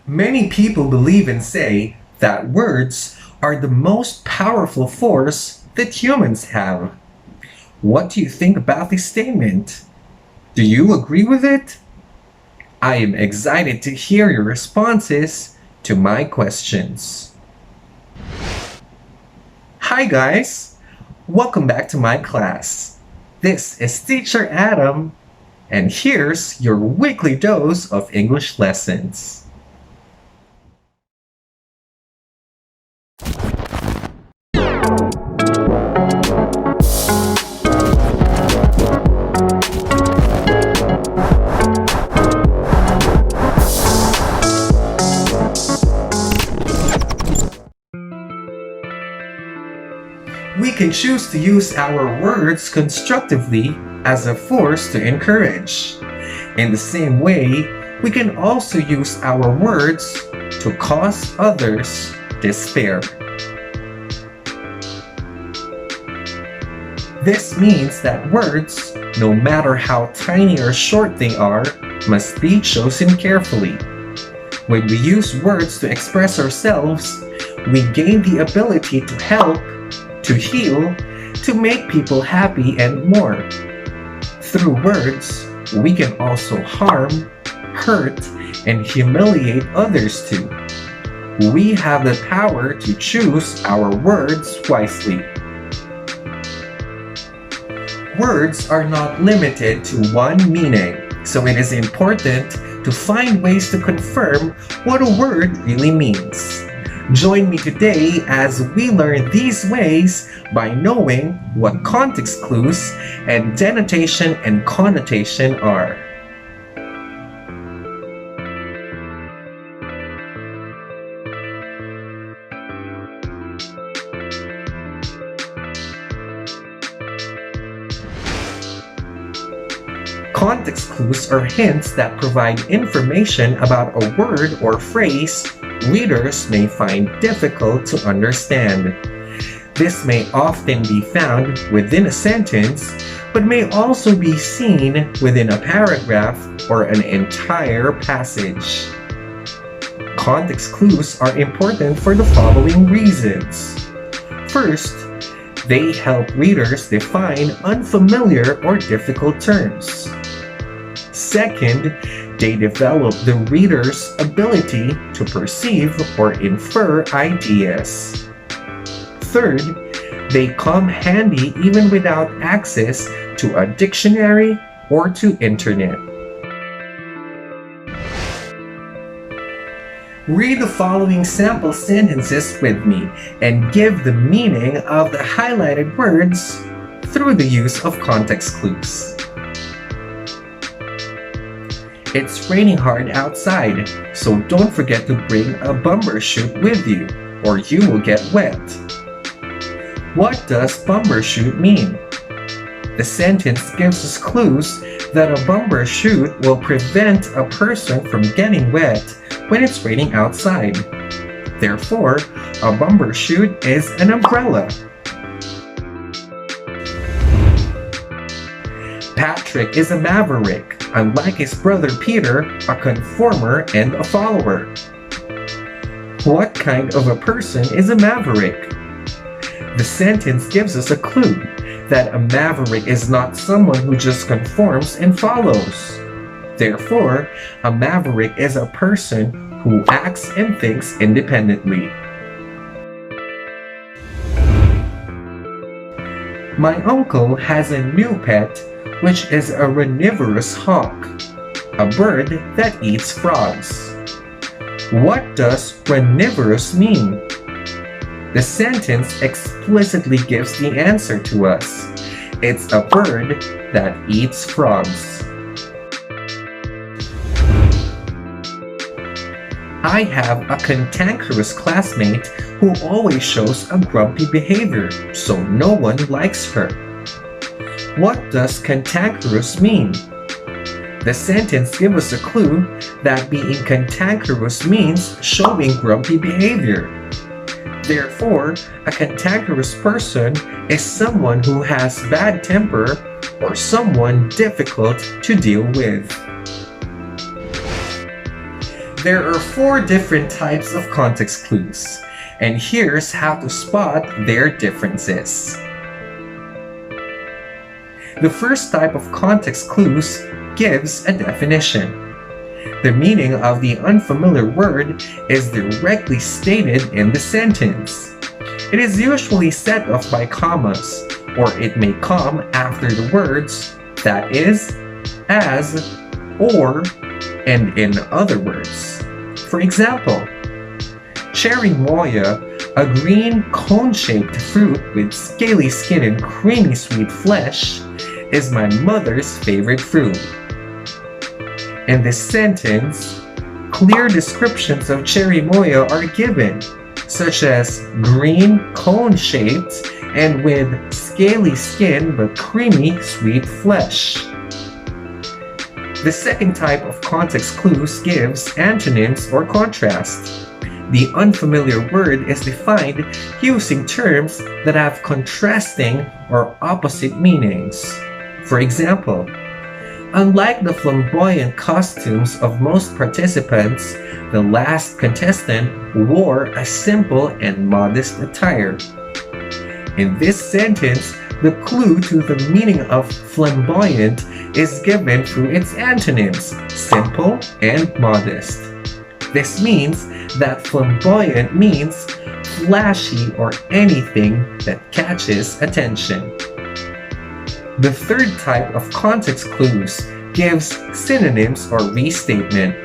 Many people believe and say that words are the most powerful force that humans have. What do you think about this statement? Do you agree with it? I am excited to hear your responses to my questions. Hi guys! Welcome back to my class. This is Teacher Adam, and here's your weekly dose of English lessons. We can choose to use our words constructively as a force to encourage. In the same way, we can also use our words to cause others despair. This means that words, no matter how tiny or short they are, must be chosen carefully. When we use words to express ourselves, we gain the ability to help, to heal, to make people happy, and more. Through words, we can also harm, hurt, and humiliate others too. We have the power to choose our words wisely. Words are not limited to one meaning, so it is important to find ways to confirm what a word really means. Join me today as we learn these ways by knowing what context clues and denotation and connotation are. Context clues are hints that provide information about a word or phrase readers may find difficult to understand. This may often be found within a sentence, but may also be seen within a paragraph or an entire passage. Context clues are important for the following reasons. First, they help readers define unfamiliar or difficult terms. Second, they develop the reader's ability to perceive or infer ideas. Third, they come handy even without access to a dictionary or to internet. Read the following sample sentences with me and give the meaning of the highlighted words through the use of context clues. It's raining hard outside, so don't forget to bring a bumper chute with you, or you will get wet. What does bumper chute mean? The sentence gives us clues that a bumper chute will prevent a person from getting wet when it's raining outside. Therefore, a bumper chute is an umbrella. Patrick is a maverick, unlike his brother Peter, a conformer and a follower. What kind of a person is a maverick? The sentence gives us a clue that a maverick is not someone who just conforms and follows. Therefore, a maverick is a person who acts and thinks independently. My uncle has a new pet, which is a ranivorous hawk, a bird that eats frogs. What does ranivorous mean? The sentence explicitly gives the answer to us. It's a bird that eats frogs. I have a cantankerous classmate who always shows a grumpy behavior, so no one likes her. What does cantankerous mean? The sentence gives us a clue that being cantankerous means showing grumpy behavior. Therefore, a cantankerous person is someone who has bad temper or someone difficult to deal with. There are 4 different types of context clues, and here's how to spot their differences. The first type of context clues gives a definition. The meaning of the unfamiliar word is directly stated in the sentence. It is usually set off by commas, or it may come after the words that is, as, or, and in other words. For example, cherimoya, a green cone-shaped fruit with scaly skin and creamy sweet flesh, is my mother's favorite fruit. In this sentence, clear descriptions of cherimoya are given, such as green cone-shaped and with scaly skin but creamy sweet flesh. The second type of context clues gives antonyms or contrast. The unfamiliar word is defined using terms that have contrasting or opposite meanings. For example, unlike the flamboyant costumes of most participants, the last contestant wore a simple and modest attire. In this sentence, the clue to the meaning of flamboyant is given through its antonyms, simple and modest. This means that flamboyant means flashy or anything that catches attention. The third type of context clues gives synonyms or restatement.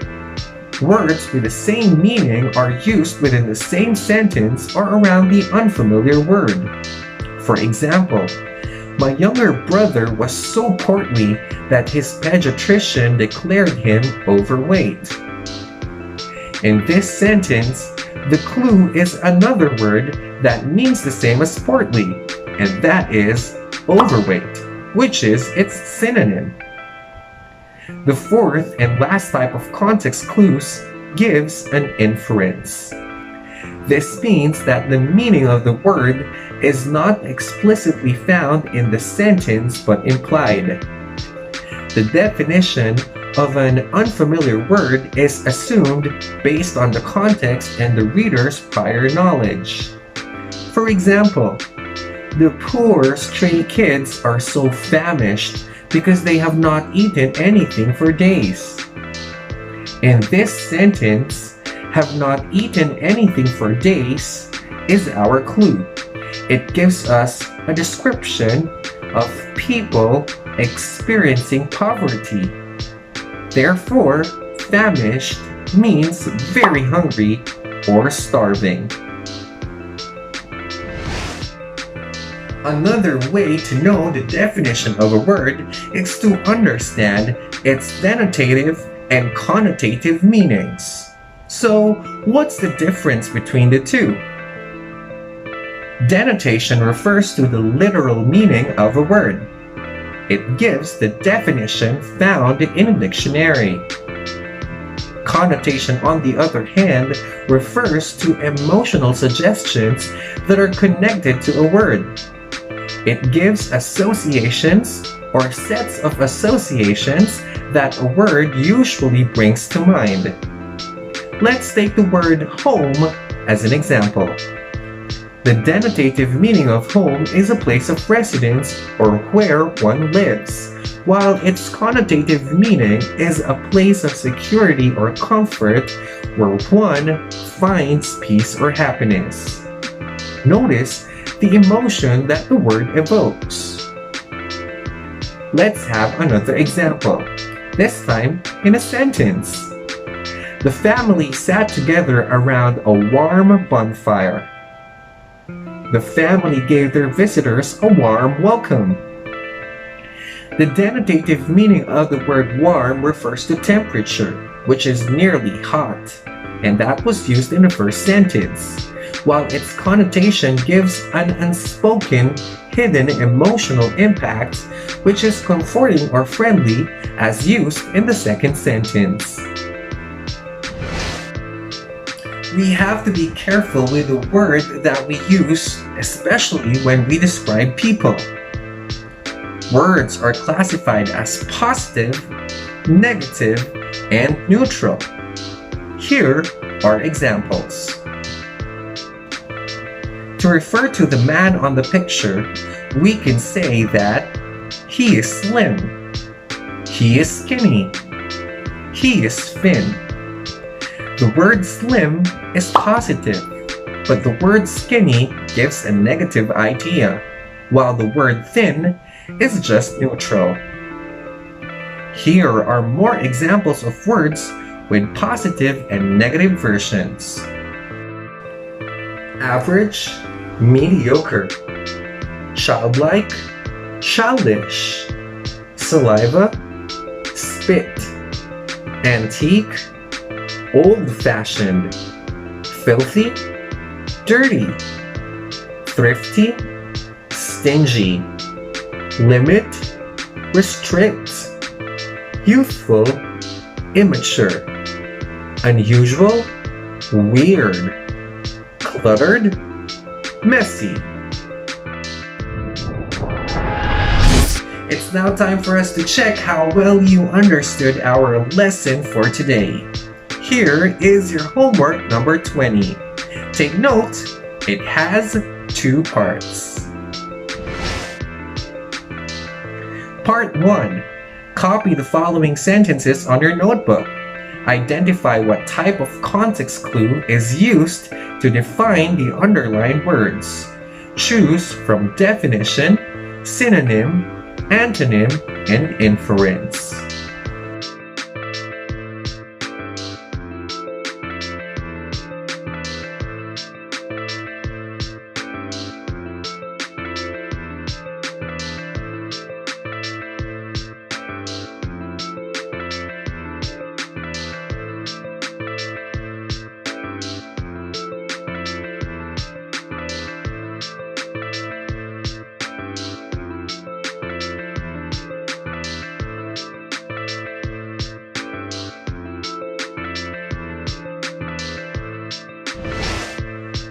Words with the same meaning are used within the same sentence or around the unfamiliar word. For example, my younger brother was so portly that his pediatrician declared him overweight. In this sentence, the clue is another word that means the same as portly, and that is overweight, which is its synonym. The fourth and last type of context clues gives an inference. This means that the meaning of the word is not explicitly found in the sentence but implied. The definition of an unfamiliar word is assumed based on the context and the reader's prior knowledge. For example, the poor stray kids are so famished because they have not eaten anything for days. In this sentence, have not eaten anything for days is our clue. It gives us a description of people experiencing poverty. Therefore, famished means very hungry or starving. Another way to know the definition of a word is to understand its denotative and connotative meanings. So, what's the difference between the two? Denotation refers to the literal meaning of a word. It gives the definition found in a dictionary. Connotation, on the other hand, refers to emotional suggestions that are connected to a word. It gives associations or sets of associations that a word usually brings to mind. Let's take the word home as an example. The denotative meaning of home is a place of residence or where one lives, while its connotative meaning is a place of security or comfort where one finds peace or happiness. Notice the emotion that the word evokes. Let's have another example, this time in a sentence. The family sat together around a warm bonfire. The family gave their visitors a warm welcome. The denotative meaning of the word warm refers to temperature, which is nearly hot, and that was used in the first sentence, while its connotation gives an unspoken, hidden emotional impact, which is comforting or friendly, as used in the second sentence. We have to be careful with the word that we use, especially when we describe people. Words are classified as positive, negative, and neutral. Here are examples. To refer to the man on the picture, we can say that he is slim, he is skinny, he is thin. The word slim is positive, but the word skinny gives a negative idea, while the word thin is just neutral. Here are more examples of words with positive and negative versions. Average, mediocre, childlike, childish, saliva, spit, antique, old-fashioned, filthy, dirty, thrifty, stingy, limit, restrict, youthful, immature, unusual, weird, cluttered, messy. It's now time for us to check how well you understood our lesson for today. Here is your homework number 20. Take note, it has 2 parts. Part 1. Copy the following sentences on your notebook. Identify what type of context clue is used to define the underlined words. Choose from definition, synonym, antonym, and inference.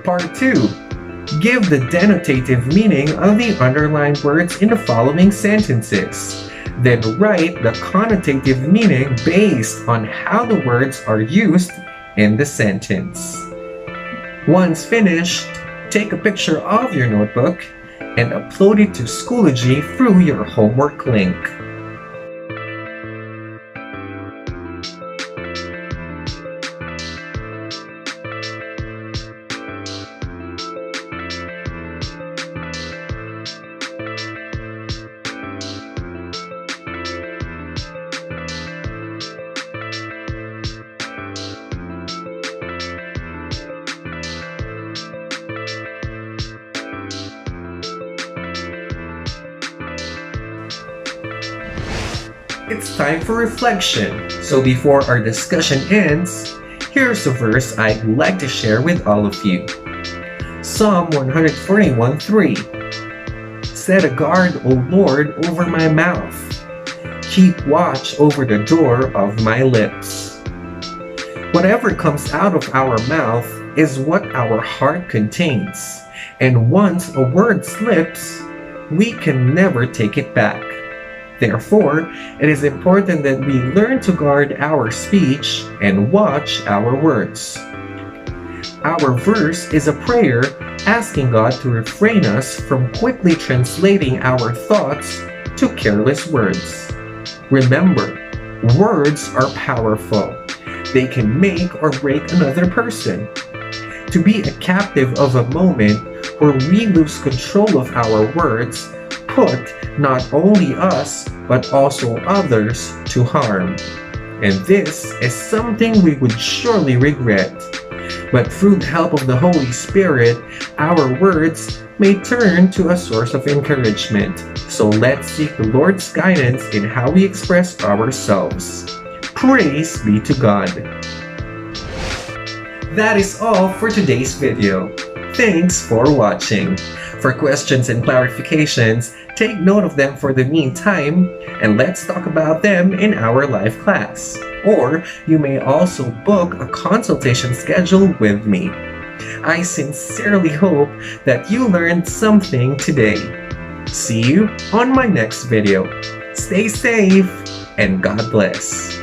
Part 2. Give the denotative meaning of the underlined words in the following sentences. Then write the connotative meaning based on how the words are used in the sentence. Once finished, take a picture of your notebook and upload it to Schoology through your homework link. It's time for reflection. So before our discussion ends, here's a verse I'd like to share with all of you. Psalm 141:3. Set a guard, O Lord, over my mouth. Keep watch over the door of my lips. Whatever comes out of our mouth is what our heart contains. And once a word slips, we can never take it back. Therefore, it is important that we learn to guard our speech and watch our words. Our verse is a prayer asking God to refrain us from quickly translating our thoughts to careless words. Remember, words are powerful. They can make or break another person. To be a captive of a moment where we lose control of our words put not only us but also others to harm. And this is something we would surely regret. But through the help of the Holy Spirit, our words may turn to a source of encouragement. So let's seek the Lord's guidance in how we express ourselves. Praise be to God. That is all for today's video. Thanks for watching. For questions and clarifications, take note of them for the meantime, and let's talk about them in our live class. Or you may also book a consultation schedule with me. I sincerely hope that you learned something today. See you on my next video. Stay safe and God bless.